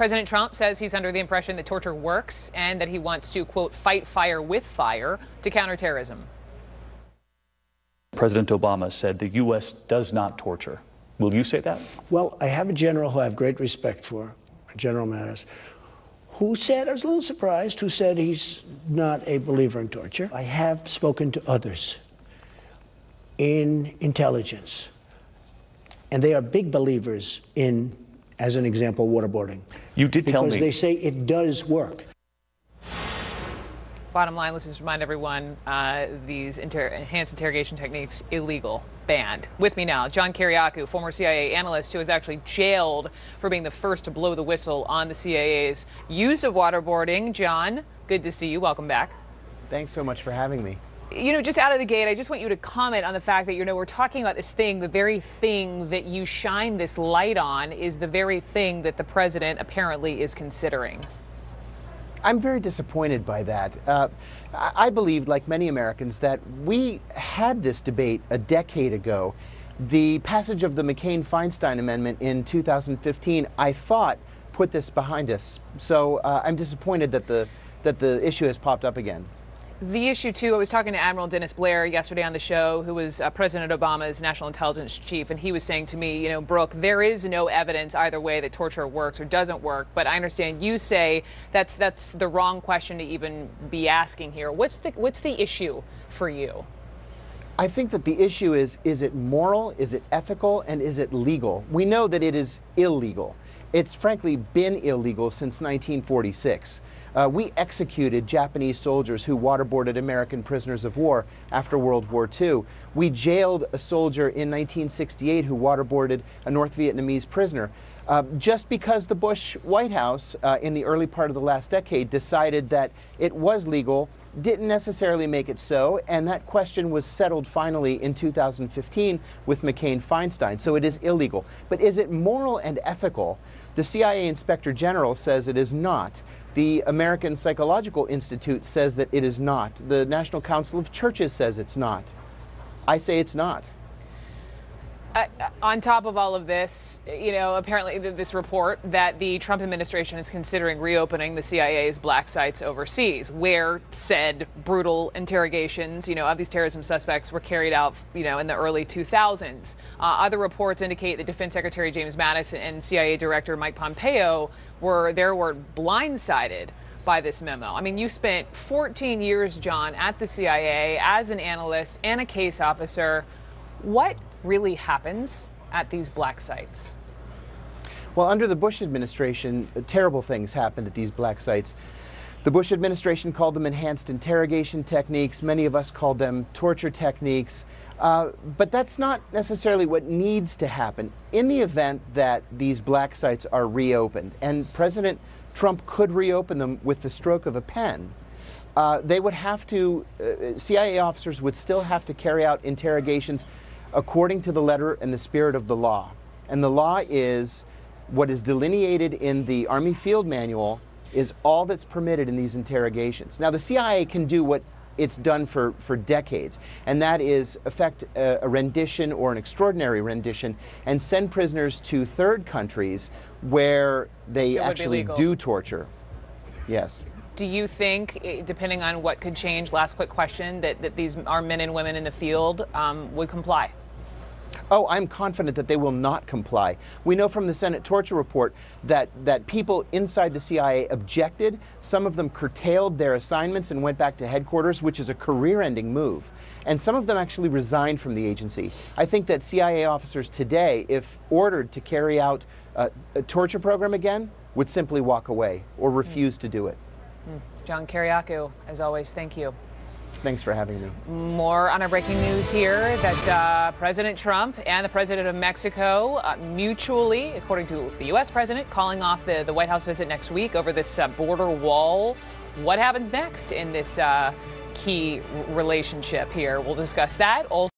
President Trump says he's under the impression that torture works and that he wants to, quote, fight fire with fire to counter terrorism. President Obama said the U.S. does not torture. Will you say that? Well, I have a general who I have great respect for, General Mattis, who said, I was a little surprised, who said he's not a believer in torture. I have spoken to others in intelligence, and they are big believers in, as an example, waterboarding. You did tell me. Because they say it does work. Bottom line, let's just remind everyone, these enhanced interrogation techniques, illegal, banned. With me now, John Kiriakou, former CIA analyst who was actually jailed for being the first to blow the whistle on the CIA's use of waterboarding. John, good to see you. Welcome back. Thanks so much for having me. You know, just out of the gate, I just want you to comment on the fact that, you know, we're talking about this thing, the very thing that you shine this light on is the very thing that the president apparently is considering. I'm very disappointed by that. I believe, like many Americans, that we had this debate a decade ago. The passage of the McCain-Feinstein Amendment in 2015, I thought, put this behind us. So I'm disappointed that the issue has popped up again. The issue, too, I was talking to Admiral Dennis Blair yesterday on the show, who was President Obama's national intelligence chief, and he was saying to me, you know, Brooke, there is no evidence either way that torture works or doesn't work. But I understand you say that's the wrong question to even be asking here. What's the issue for you? I think that the issue is it moral, is it ethical, and is it legal? We know that it is illegal. It's frankly been illegal since 1946. We executed Japanese soldiers who waterboarded American prisoners of war after World War II. We jailed a soldier in 1968 who waterboarded a North Vietnamese prisoner. Just because the Bush White House in the early part of the last decade decided that it was legal, didn't necessarily make it so, and that question was settled finally in 2015 with McCain-Feinstein. So it is illegal. But is it moral and ethical? The CIA Inspector General says it is not. The American Psychological Institute says that it is not. The National Council of Churches says it's not. I say it's not. On top of all of this, you know, apparently this report that the Trump administration is considering reopening the CIA's black sites overseas, where said brutal interrogations, you know, of these terrorism suspects were carried out, you know, in the early 2000s. Other reports indicate that Defense Secretary James Mattis and CIA Director Mike Pompeo were blindsided by this memo. I mean, you spent 14 years, John, at the CIA as an analyst and a case officer. What really happens at these black sites? Well, under the Bush administration, terrible things happened at these black sites. The Bush administration called them enhanced interrogation techniques. Many of us called them torture techniques. But that's not necessarily what needs to happen. In the event that these black sites are reopened, and President Trump could reopen them with the stroke of a pen, they would have to, CIA officers would still have to carry out interrogations according to the letter and the spirit of the law. And the law is what is delineated in the Army Field Manual is all that's permitted in these interrogations. Now, the CIA can do what it's done for decades, and that is effect a rendition or an extraordinary rendition and send prisoners to third countries where they actually do torture. Yes. Do you think, depending on what could change, last quick question, that these are men and women in the field would comply? Oh, I'm confident that they will not comply. We know from the Senate torture report that people inside the CIA objected. Some of them curtailed their assignments and went back to headquarters, which is a career-ending move. And some of them actually resigned from the agency. I think that CIA officers today, if ordered to carry out a torture program again, would simply walk away or refuse to do it. John Kiriakou, as always, thank you. Thanks for having me. More on our breaking news here that President Trump and the President of Mexico mutually, according to the U.S. President, calling off the White House visit next week over this border wall. What happens next in this key relationship here? We'll discuss that. Also